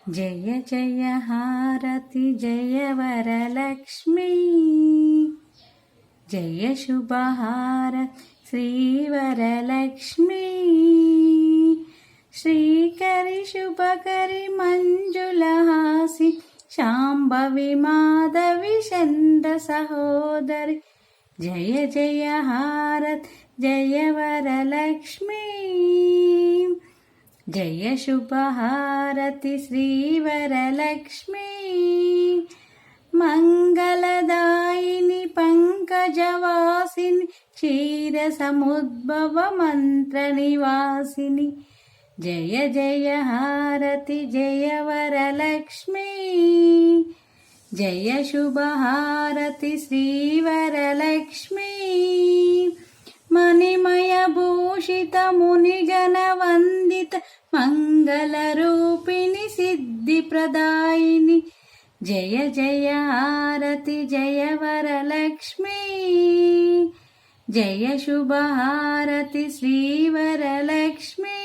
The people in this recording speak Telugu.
జయ జయ హారతి జయ వరలక్ష్మీ జయ శుభహారతి శ్రీవరలక్ష్మీ శ్రీకరి శుభకరి మంజులహాసి శాంభవి మాధవి చంద సహోదరి జయ జయ హారతి జయ వరలక్ష్మీ జయ శుభహారతి శ్రీవరలక్ష్మీ మంగళదాయిని పంకజవాసిని క్షీరసముద్భవ మంత్ర నివాసిని జయ జయ హారతి జయ వరలక్ష్మీ జయ శుభహారతి శ్రీవరలక్ష్మీ మణిమయ భూషిత మునిగణ వందిత మంగళరూపిణి సిద్ధిప్రదాయిని జయ జయ హారతి జయ వరలక్ష్మీ జయ శుభహారతి శ్రీవరలక్ష్మీ